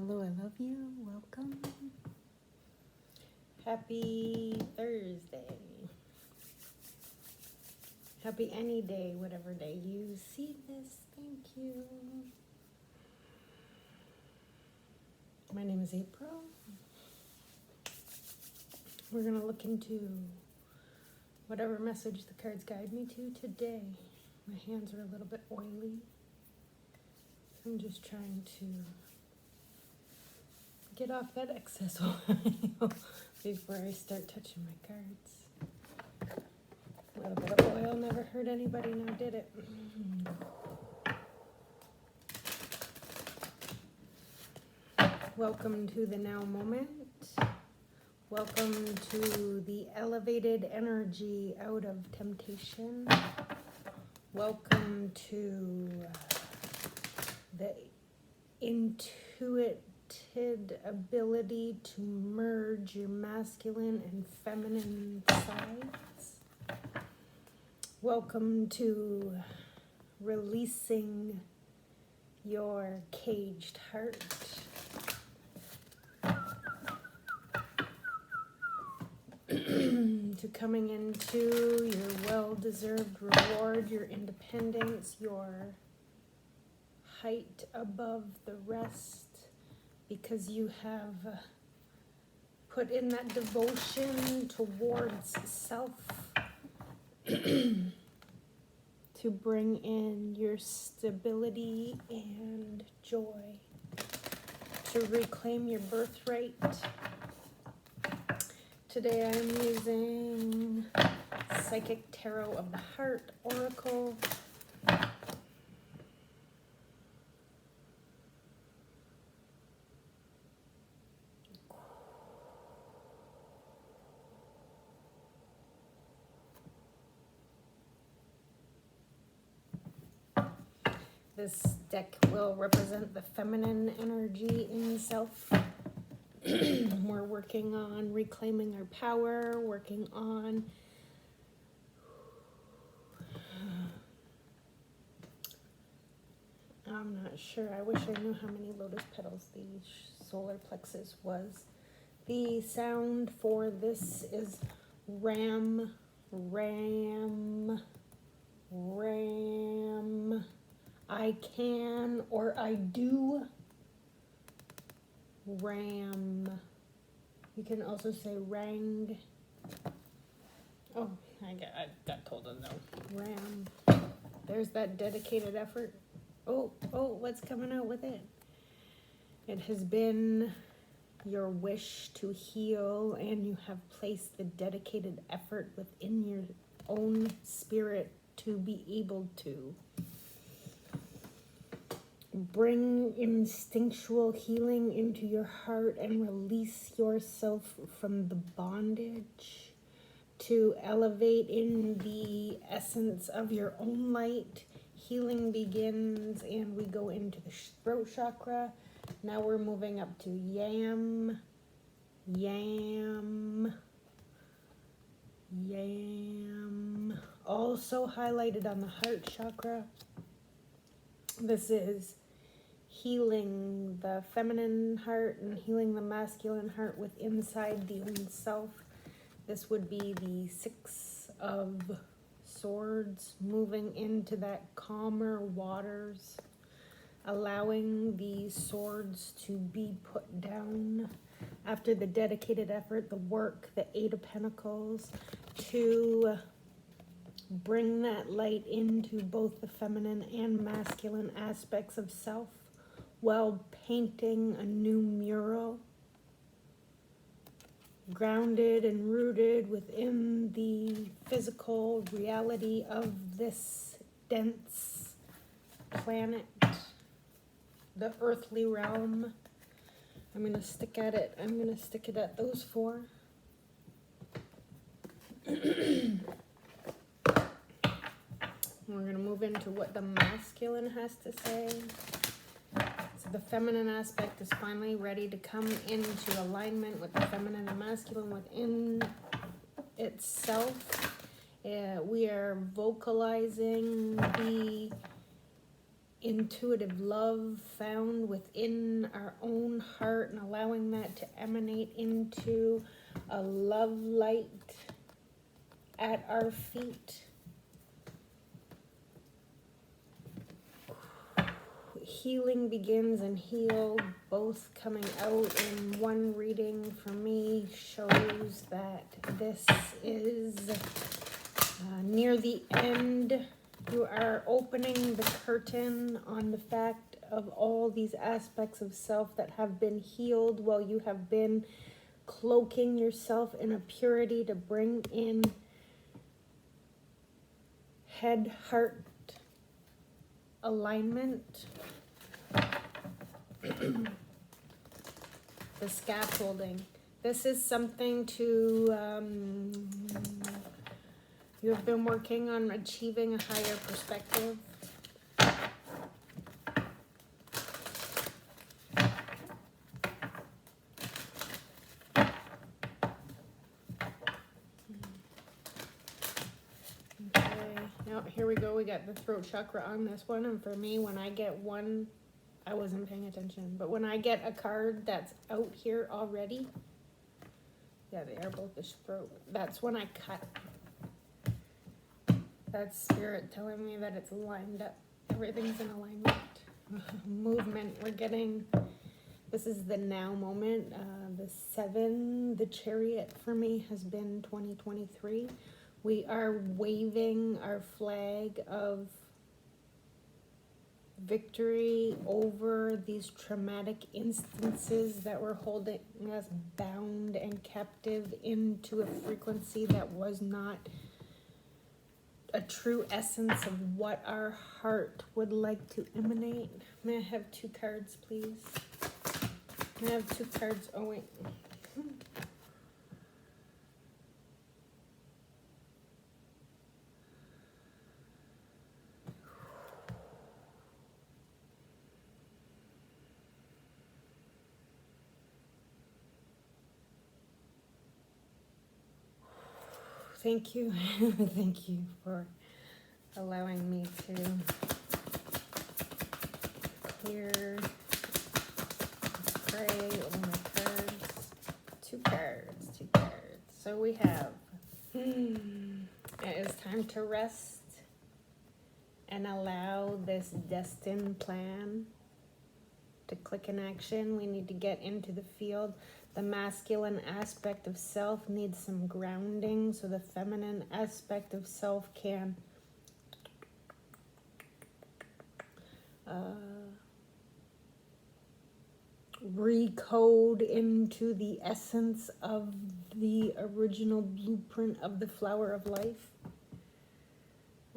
Hello, I love you. Welcome. Happy Thursday. Happy any day, whatever day you see this. Thank you. My name is April. We're going to look into whatever message the cards guide me to today. My hands are a little bit oily. I'm just trying to get off that excess oil before I start touching my cards. A little bit of oil never hurt anybody, now did it? Welcome to the now moment. Welcome to the elevated energy out of temptation. Welcome to the intuitive ability to merge your masculine and feminine sides. Welcome to releasing your caged heart. To coming into your well-deserved reward, your independence, your height above the rest, because you have put in that devotion towards self to bring in your stability and joy, to reclaim your birthright. Today I'm using Psychic Tarot of the Heart Oracle. This deck will represent the feminine energy in self. We're working on reclaiming our power, working on I'm not sure. I wish I knew how many lotus petals the solar plexus was. The sound for this is ram, ram, ram. I can or I do. Ram. You can also say rang. Oh, I got told to no. Ram. There's that dedicated effort. Oh, what's coming out with it? It has been your wish to heal, and you have placed the dedicated effort within your own spirit to be able to bring instinctual healing into your heart and release yourself from the bondage, to elevate in the essence of your own light. Healing begins, and we go into the throat chakra. Now we're moving up to yam, yam, yam. Also highlighted on the heart chakra. This is healing the feminine heart and healing the masculine heart with inside the own self. This would be the Six of Swords, moving into that calmer waters, allowing the swords to be put down after the dedicated effort, the work, the Eight of Pentacles, to bring that light into both the feminine and masculine aspects of self while painting a new mural, grounded and rooted within the physical reality of this dense planet, the earthly realm. I'm going to stick at it. I'm going to stick it at those four. We're going to move into what the masculine has to say. So the feminine aspect is finally ready to come into alignment with the feminine and masculine within itself. We are vocalizing the intuitive love found within our own heart and allowing that to emanate into a love light at our feet. Healing begins and heal, both coming out in one reading for me, shows that this is near the end. You are opening the curtain on the fact of all these aspects of self that have been healed while you have been cloaking yourself in a purity to bring in head, heart alignment. The scaffolding. This is something to, you have been working on achieving a higher perspective. Okay, now here we go. We got the throat chakra on this one. And for me, when I get one, I wasn't paying attention, but when I get a card that's out here already, yeah, they are both the throat. That's when I cut. That's spirit telling me that it's lined up. Everything's in alignment. Movement. We're getting, this is the now moment. The 7, the chariot for me has been 2023. We are waving our flag of victory over these traumatic instances that were holding us bound and captive into a frequency that was not a true essence of what our heart would like to emanate. May I have 2 cards, please? May I have 2 cards? Oh, wait. Thank you. Thank you for allowing me to clear, pray over my cards. 2 cards, 2 cards. So we have, it is time to rest and allow this destined plan to click in action. We need to get into the field. The masculine aspect of self needs some grounding so the feminine aspect of self can recode into the essence of the original blueprint of the flower of life.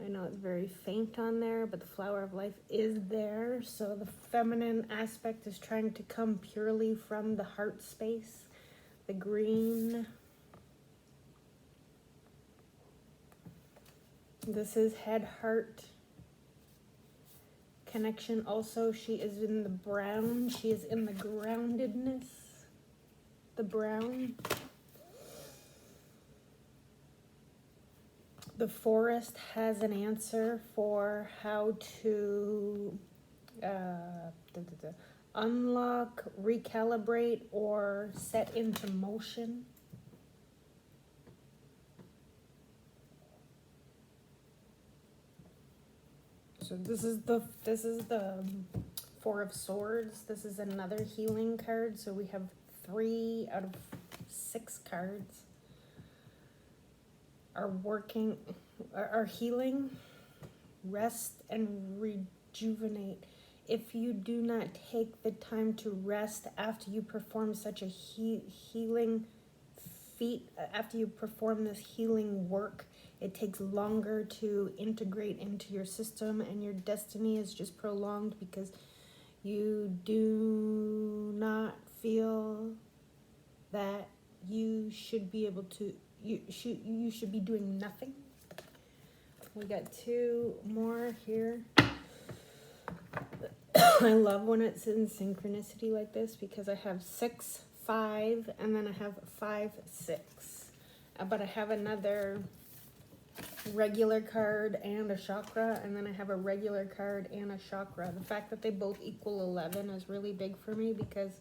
I know it's very faint on there, but the flower of life is there. So the feminine aspect is trying to come purely from the heart space. The green. This is head, heart connection. Also, she is in the brown. She is in the groundedness. The brown. The forest has an answer for how to unlock, recalibrate, or set into motion. So this is the 4 of Swords. This is another healing card. So we have 3 out of 6 cards are healing, rest, and rejuvenate. If you do not take the time to rest after you perform such a healing feat, after you perform this healing work, it takes longer to integrate into your system, and your destiny is just prolonged because you do not feel that you should be able to, you should be doing nothing. We got 2 more here. I love when it's in synchronicity like this because I have 6, 5, and then I have 5, 6. But I have another regular card and a chakra, and then I have a regular card and a chakra. The fact that they both equal 11 is really big for me because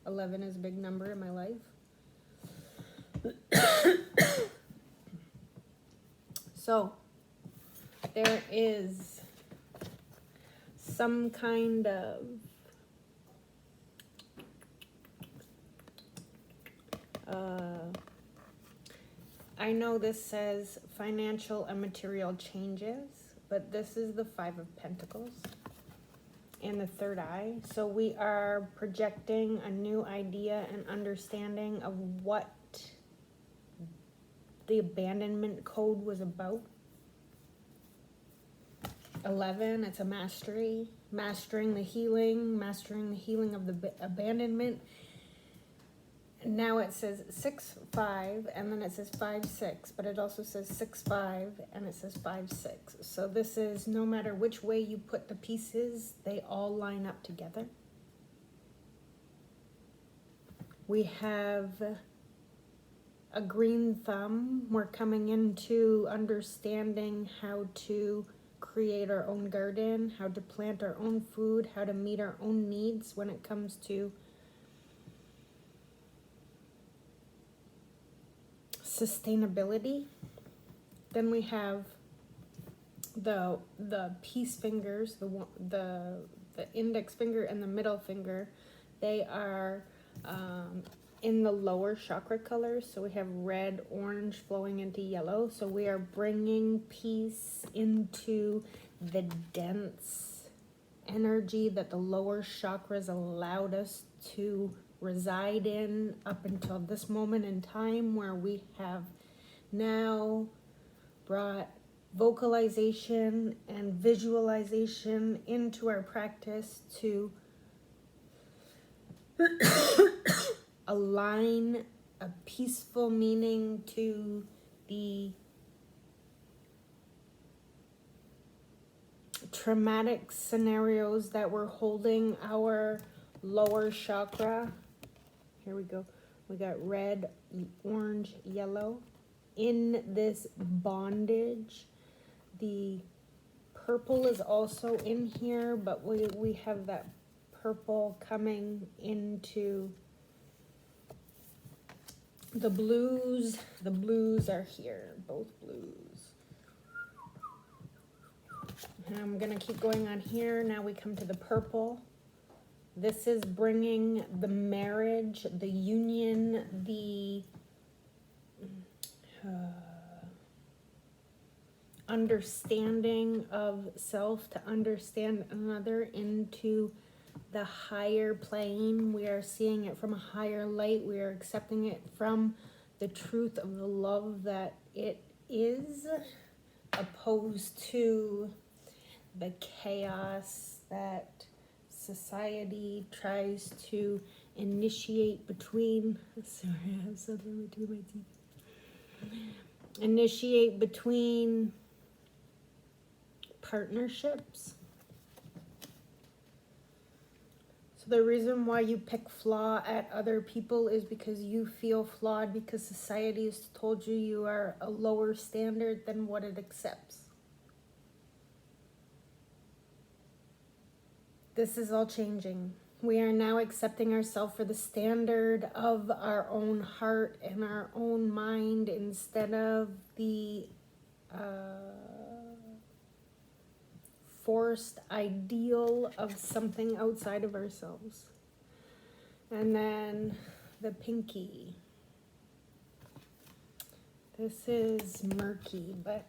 11 is a big number in my life. So there is some kind of I know this says financial and material changes, but this is the Five of Pentacles and the third eye. So we are projecting a new idea and understanding of what the abandonment code was about. 11, it's a mastery, mastering the healing of the abandonment. Now it says 6-5, and then it says 5-6, but it also says 6-5, and it says 5-6. So this is, no matter which way you put the pieces, they all line up together. We have a green thumb. We're coming into understanding how to create our own garden, how to plant our own food, how to meet our own needs when it comes to sustainability. Then we have the peace fingers, the index finger and the middle finger. They are in the lower chakra colors. So we have red, orange flowing into yellow. So we are bringing peace into the dense energy that the lower chakras allowed us to reside in up until this moment in time, where we have now brought vocalization and visualization into our practice to align a peaceful meaning to the traumatic scenarios that were holding our lower chakra. Here we go. We got red, orange, yellow. In this bondage, the purple is also in here, but we have that purple coming into the blues. The blues are here, both blues. And I'm gonna keep going on here. Now we come to the purple. This is bringing the marriage, the union, the understanding of self to understand another into the higher plane. We are seeing it from a higher light. We are accepting it from the truth of the love that it is, opposed to the chaos that society tries to initiate between, sorry, I have something between my teeth. Initiate between partnerships. So the reason why you pick flaw at other people is because you feel flawed, because society has told you you are a lower standard than what it accepts. This is all changing. We are now accepting ourselves for the standard of our own heart and our own mind, instead of the forced ideal of something outside of ourselves. And then the pinky. This is murky, but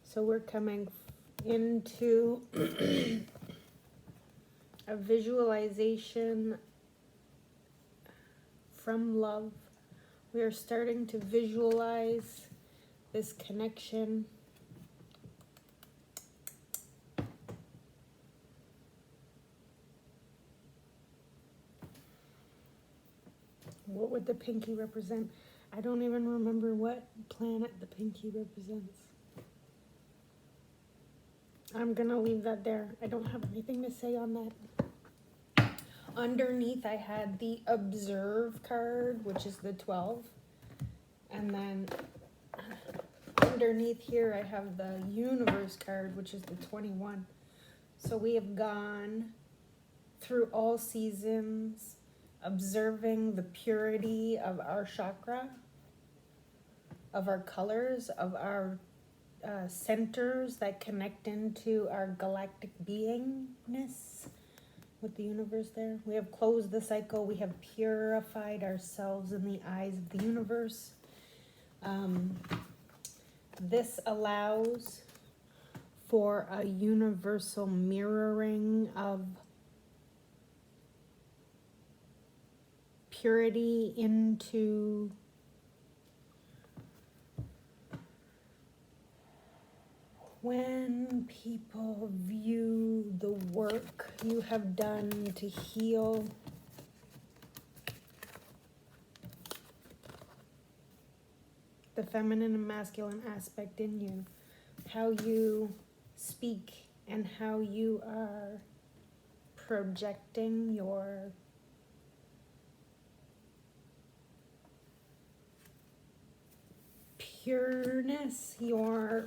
so we're coming into a visualization from love. We are starting to visualize this connection. What would the pinky represent? I don't even remember what planet the pinky represents. I'm gonna leave that there. I don't have anything to say on that. Underneath I had the Observe card, which is the 12. And then underneath here I have the universe card, which is the 21. So we have gone through all seasons, observing the purity of our chakra, of our colors, of our centers that connect into our galactic beingness with the universe there. We have closed the cycle. We have purified ourselves in the eyes of the universe. This allows for a universal mirroring of purity into when people view the work you have done to heal the feminine and masculine aspect in you, how you speak and how you are projecting your pureness, your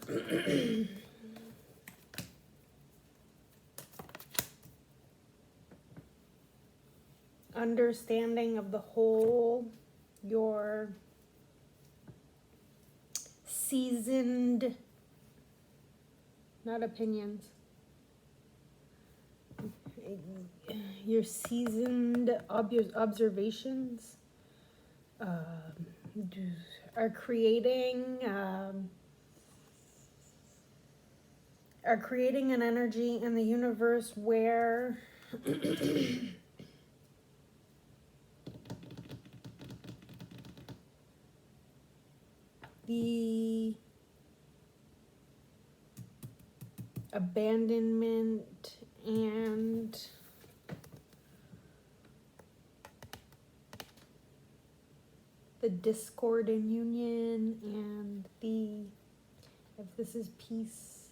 understanding of the whole, your seasoned, not opinions, your seasoned observations are creating an energy in the universe where the abandonment and the discord in union and if this is peace,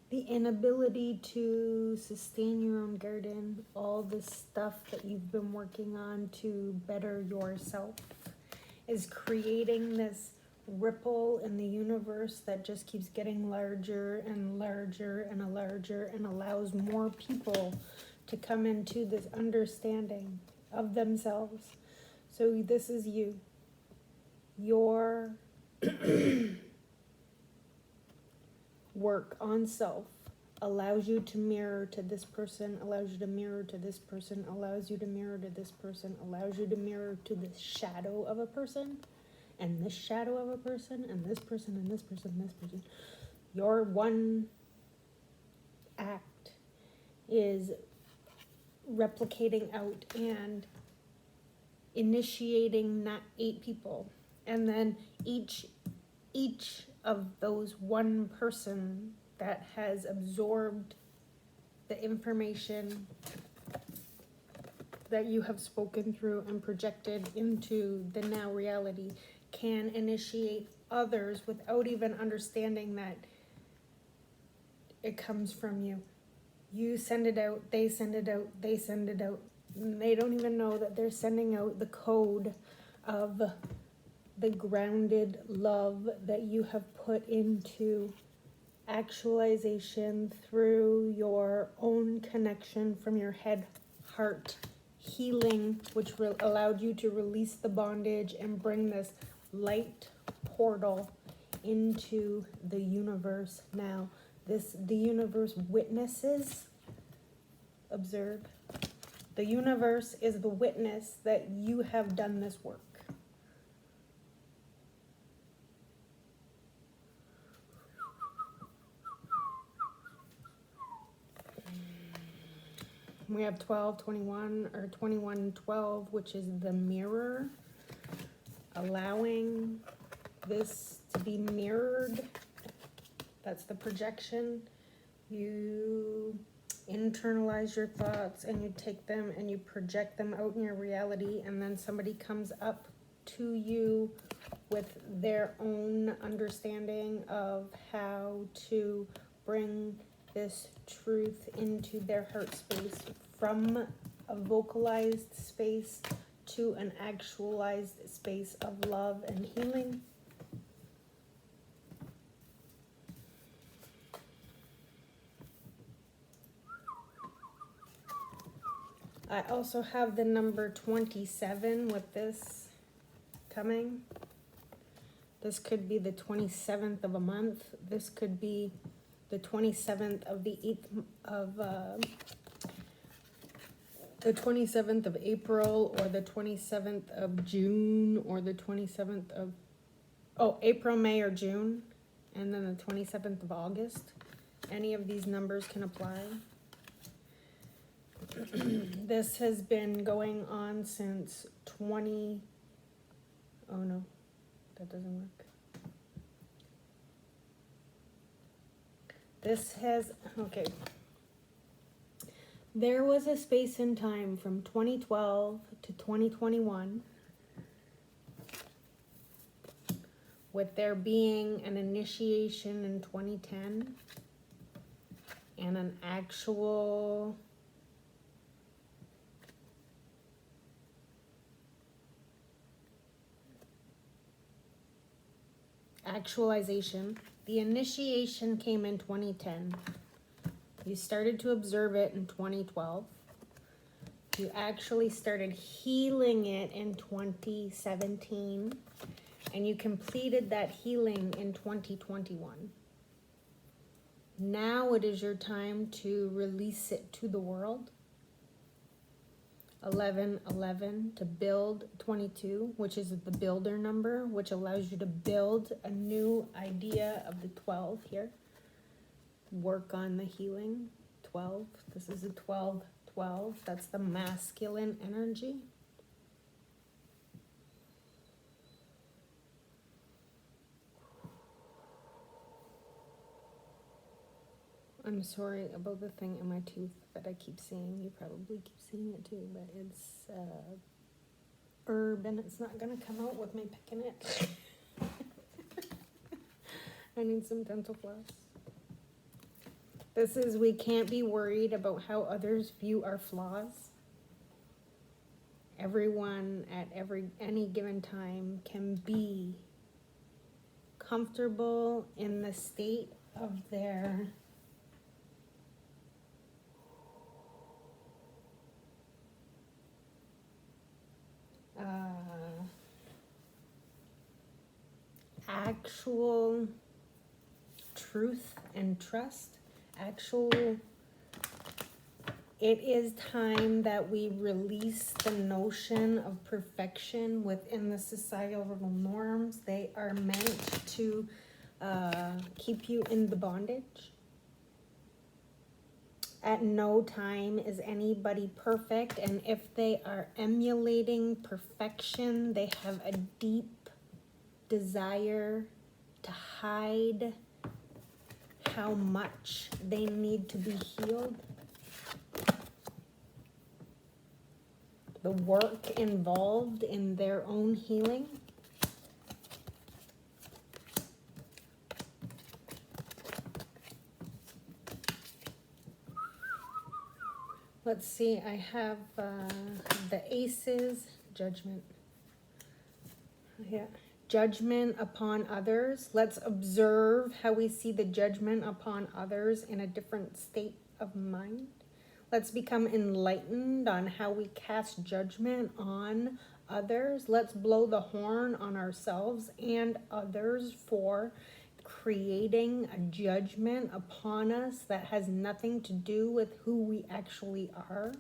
the inability to sustain your own garden, all the stuff that you've been working on to better yourself is creating this ripple in the universe that just keeps getting larger and larger and larger and allows more people to come into this understanding of themselves. So this is you. Your work on self allows you to mirror to this person, allows you to mirror to this person, allows you to mirror to this person, allows you to mirror to this shadow of a person, and this shadow of a person, and this person, and this person, and this person. Your one act is replicating out and initiating not 8 people. And then each of those one person that has absorbed the information that you have spoken through and projected into the now reality can initiate others without even understanding that it comes from you. You send it out, they send it out, they send it out. And they don't even know that they're sending out the code of the grounded love that you have put into actualization through your own connection from your head, heart, healing, which allowed you to release the bondage and bring this light portal into the universe now. The universe witnesses, observe. The universe is the witness that you have done this work. We have 1221 or 2112, which is the mirror, allowing this to be mirrored. That's the projection. You internalize your thoughts and you take them and you project them out in your reality, and then somebody comes up to you with their own understanding of how to bring this truth into their heart space from a vocalized space to an actualized space of love and healing. I also have the number 27 with this coming. This could be the 27th of a month. This could be the 27th of the 8th of the 27th of April, or the 27th of June, or the 27th of April, May, or June, and then the 27th of August. Any of these numbers can apply. This has been going on since oh no, that doesn't work. This has, okay. There was a space in time from 2012 to 2021 with there being an initiation in 2010 and an actualization. The initiation came in 2010. You started to observe it in 2012. You actually started healing it in 2017. And you completed that healing in 2021. Now it is your time to release it to the world. 1111 to build, 22, which is the builder number, which allows you to build a new idea of the 12 here. Work on the healing. 12. This is a 12. That's the masculine energy. I'm sorry about the thing in my tooth that I keep seeing. You probably keep seeing it too, but it's herb and it's not gonna come out with me picking it. I need some dental floss. This is, we can't be worried about how others view our flaws. Everyone at any given time can be comfortable in the state of their actual truth and trust. It is time that we release the notion of perfection within the societal norms. They are meant to keep you in the bondage. At no time is anybody perfect, and if they are emulating perfection, they have a deep desire to hide how much they need to be healed. The work involved in their own healing. Let's see, I have the aces, judgment. Yeah, judgment upon others. Let's observe how we see the judgment upon others in a different state of mind. Let's become enlightened on how we cast judgment on others. Let's blow the horn on ourselves and others for creating a judgment upon us that has nothing to do with who we actually are.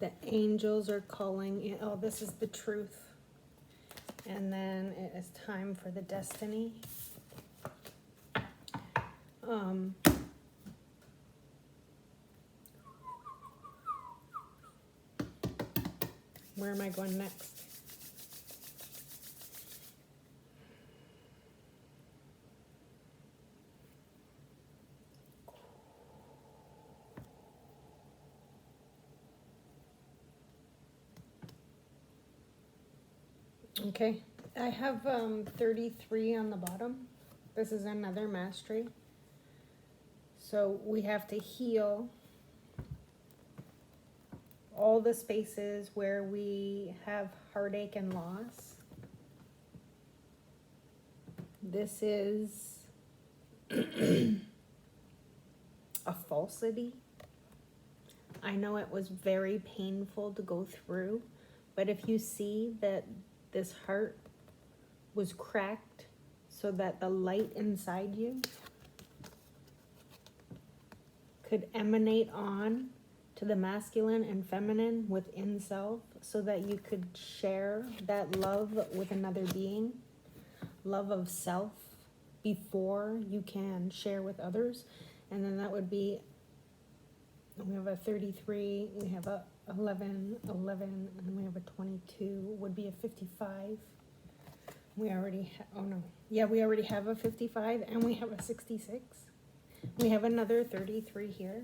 The angels are calling. Oh, this is the truth. And then it is time for the destiny. Where am I going next? Okay, I have 33 on the bottom. This is another mastery. So we have to heal all the spaces where we have heartache and loss. This is a falsity. I know it was very painful to go through, but if you see that this heart was cracked so that the light inside you could emanate on to the masculine and feminine within self, so that you could share that love with another being, love of self, before you can share with others. And then that would be, we have a 33, we have a 11, and then we have a 22, would be a 55. We already, oh no, yeah, we already have a 55, and we have a 66. We have another 33 here.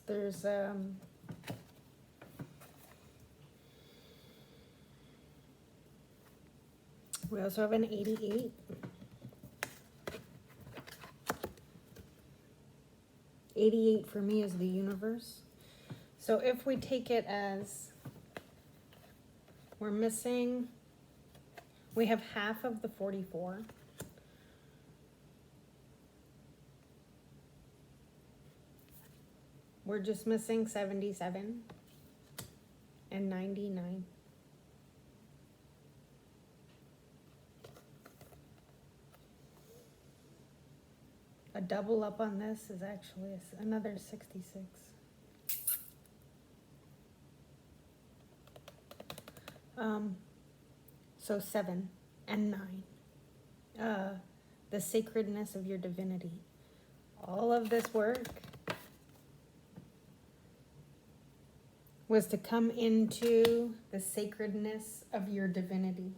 There's we also have an 88. 88 for me is the universe. So if we take it as we're missing, we have half of the 44. We're just missing 77 and 99. A double up on this is actually another 66. So 7 and 9. The sacredness of your divinity. All of this work was to come into the sacredness of your divinity.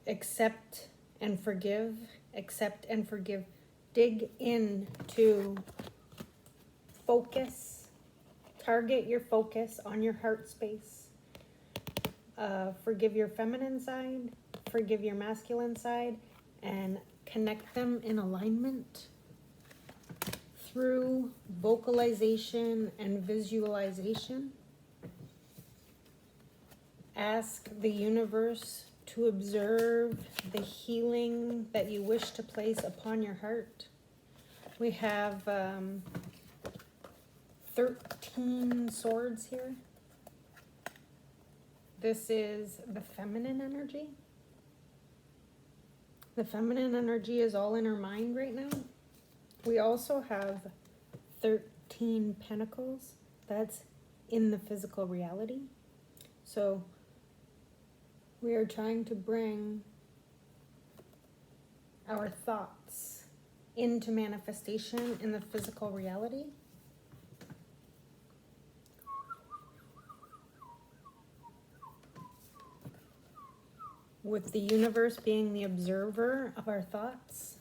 Accept and forgive, accept and forgive. Dig into focus, target your focus on your heart space. Forgive your feminine side, forgive your masculine side, and connect them in alignment through vocalization and visualization. Ask the universe to observe the healing that you wish to place upon your heart. We have 13 swords here. This is the feminine energy. The feminine energy is all in our mind right now. We also have 13 pentacles. That's in the physical reality. So we are trying to bring our thoughts into manifestation in the physical reality. With the universe being the observer of our thoughts.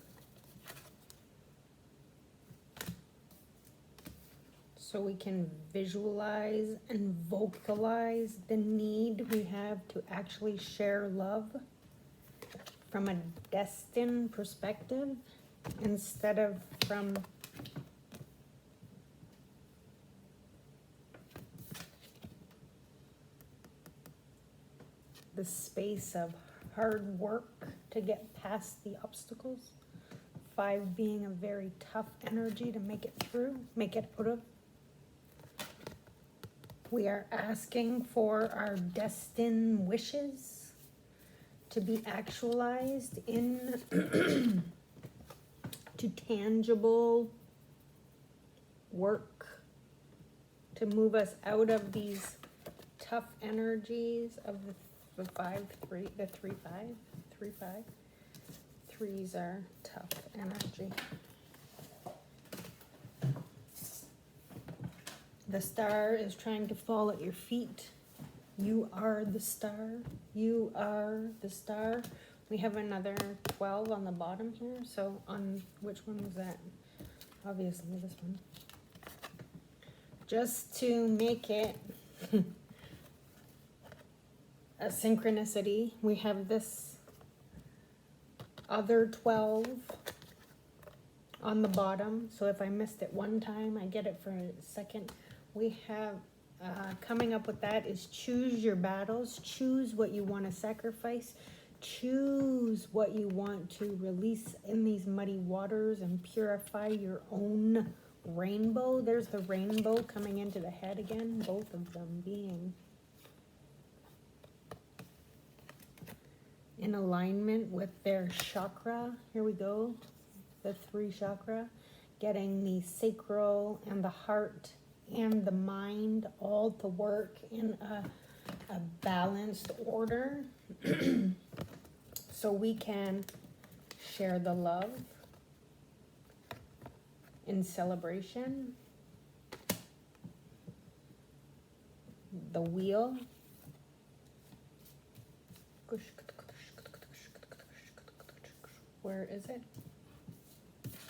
So we can visualize and vocalize the need we have to actually share love from a destined perspective instead of from the space of hard work to get past the obstacles. 5 being a very tough energy to make it through, make it out of. We are asking for our destined wishes to be actualized in to tangible work, to move us out of these tough energies of the 5, 3, the 3, 5, 3, 5. 3s are tough energy. The star is trying to fall at your feet. You are the star. You are the star. We have another 12 on the bottom here. So on which one was that? Obviously this one. Just to make it a synchronicity, we have this other 12 on the bottom. So if I missed it one time, I get it for a second. We have coming up with that is choose your battles. Choose what you want to sacrifice. Choose what you want to release in these muddy waters and purify your own rainbow. There's the rainbow coming into the head again, both of them being in alignment with their chakra. Here we go, the 3 chakra, getting the sacral and the heart and the mind all to work in a balanced order so we can share the love in celebration. The wheel. Where is it?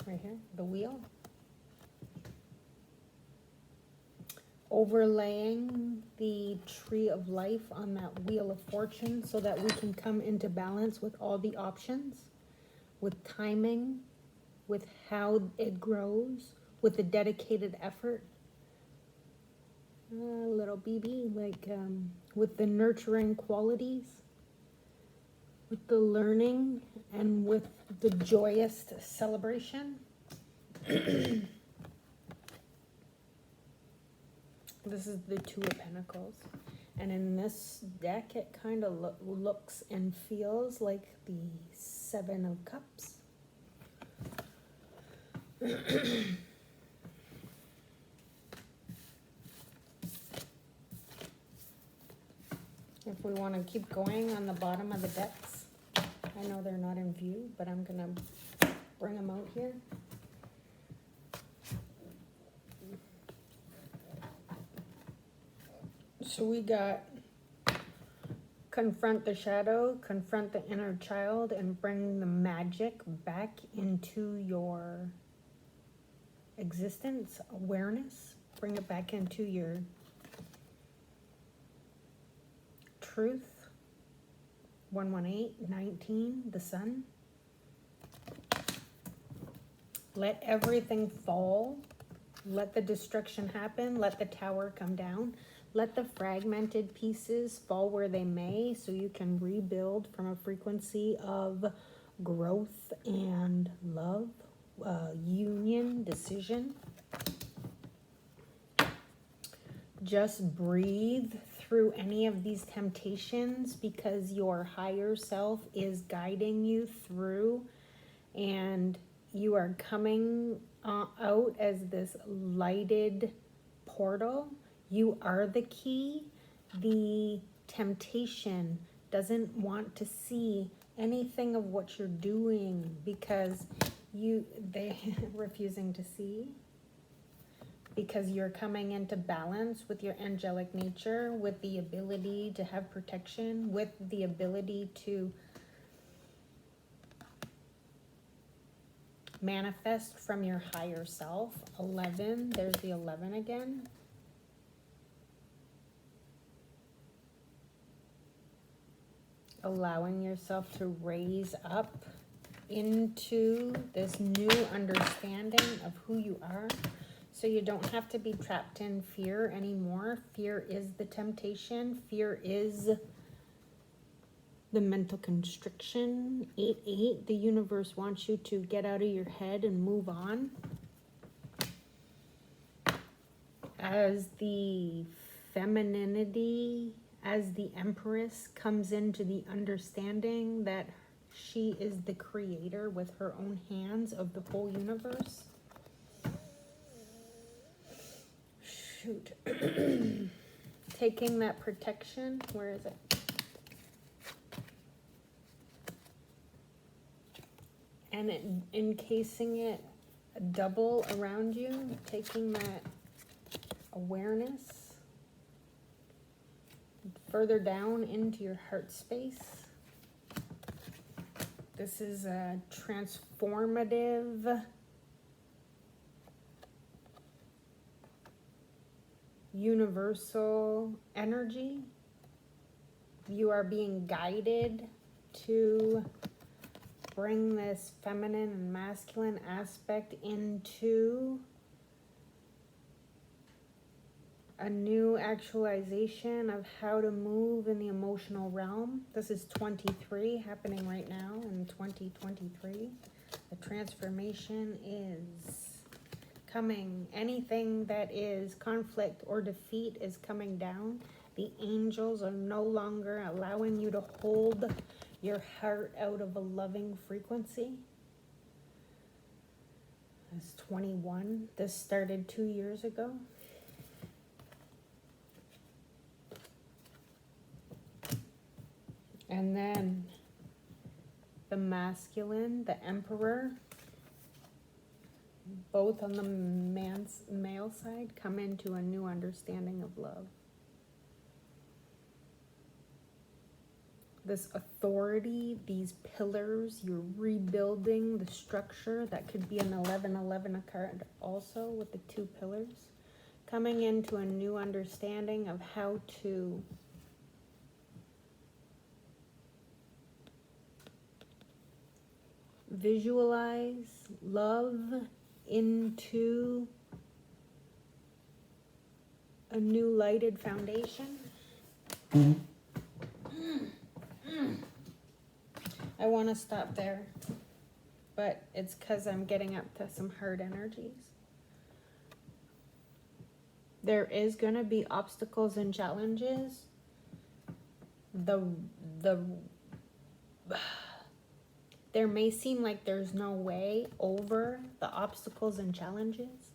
Right here, the wheel. Overlaying the tree of life on that wheel of fortune so that we can come into balance with all the options, with timing, with how it grows, with the dedicated effort. Little BB, like with the nurturing qualities, with the learning, and with the joyous celebration. This is the 2 of Pentacles. And in this deck, it kind of looks and feels like the 7 of Cups. If we want to keep going on the bottom of the decks, I know they're not in view, but I'm going to bring them out here. So we got confront the shadow, confront the inner child, and bring the magic back into your existence, awareness. Bring it back into your truth. 118, 19, the sun. Let everything fall. Let the destruction happen. Let the tower come down. Let the fragmented pieces fall where they may so you can rebuild from a frequency of growth and love, union, decision. Just breathe through any of these temptations because your higher self is guiding you through, and you are coming out as this lighted portal. You are the key. The temptation doesn't want to see anything of what you're doing because they're refusing to see, because you're coming into balance with your angelic nature, with the ability to have protection, with the ability to manifest from your higher self. 11, there's the 11 again. Allowing yourself to raise up into this new understanding of who you are. So you don't have to be trapped in fear anymore. Fear is the temptation. Fear is the mental constriction. 8-8, the universe wants you to get out of your head and move on. As the femininity, as the Empress comes into the understanding that she is the creator with her own hands of the whole universe. Shoot. Taking that protection, where is it? And encasing it double around you, taking that awareness further down into your heart space. This is a transformative, universal energy. You are being guided to bring this feminine and masculine aspect into a new actualization of how to move in the emotional realm. This is 23 happening right now in 2023. The transformation is coming. Anything that is conflict or defeat is coming down. The angels are no longer allowing you to hold your heart out of a loving frequency. It's 21. This started 2 years ago. And then the masculine, the emperor, both on the male side, come into a new understanding of love. This authority, these pillars, you're rebuilding the structure. That could be an 11-11 card also with the 2 pillars. Coming into a new understanding of how to visualize love into a new lighted foundation. I want to stop there, but it's because I'm getting up to some hard energies. There is going to be obstacles and challenges. There may seem like there's no way over the obstacles and challenges,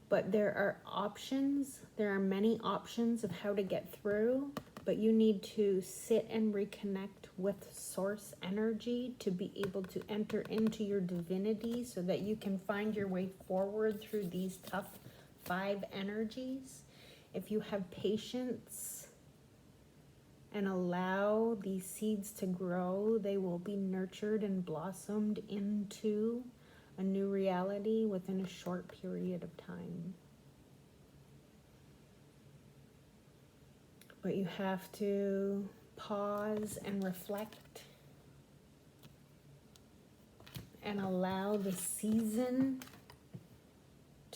but there are options. There are many options of how to get through, but you need to sit and reconnect with source energy to be able to enter into your divinity so that you can find your way forward through these tough 5 energies. If you have patience and allow these seeds to grow, they will be nurtured and blossomed into a new reality within a short period of time. But you have to pause and reflect and allow the season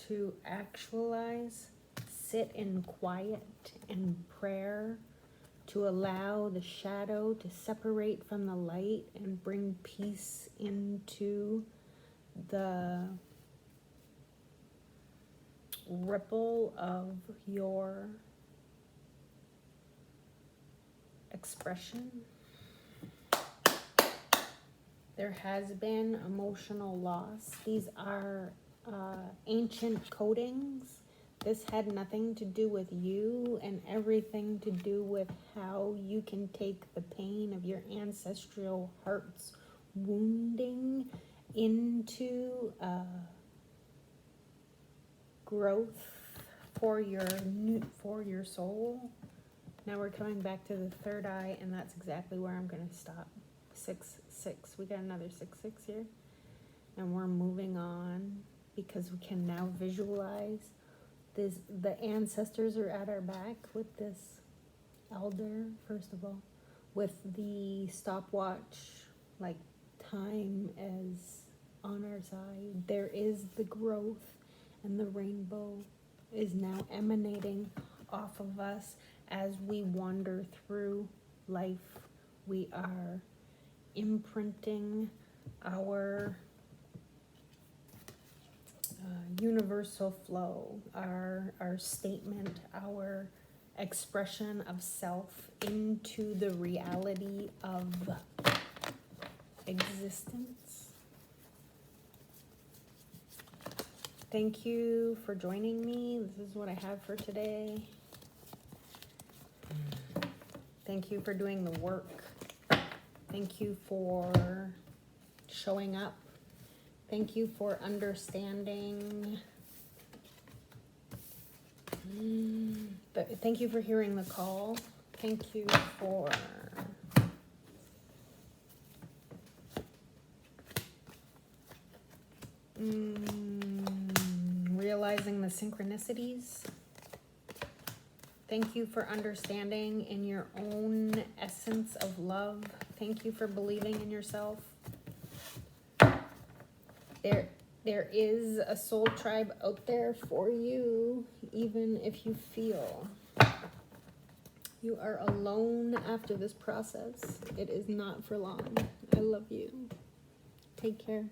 to actualize. Sit in quiet and prayer to allow the shadow to separate from the light and bring peace into the ripple of your expression. There has been emotional loss. These are ancient codings. This had nothing to do with you and everything to do with how you can take the pain of your ancestral heart's wounding into growth for your soul. Now we're coming back to the 3rd eye, and that's exactly where I'm going to stop. 6, 6. We got another 6, 6 here. And we're moving on because we can now visualize this. The ancestors are at our back with this elder, first of all, with the stopwatch, like time as on our side. There is the growth, and the rainbow is now emanating off of us. As we wander through life, we are imprinting our universal flow, our statement, our expression of self into the reality of existence. Thank you for joining me. This is what I have for today. Thank you for doing the work. Thank you for showing up. Thank you for understanding. Thank you for hearing the call. Thank you for realizing the synchronicities. Thank you for understanding in your own essence of love. Thank you for believing in yourself. There is a soul tribe out there for you, even if you feel you are alone after this process. It is not for long. I love you. Take care.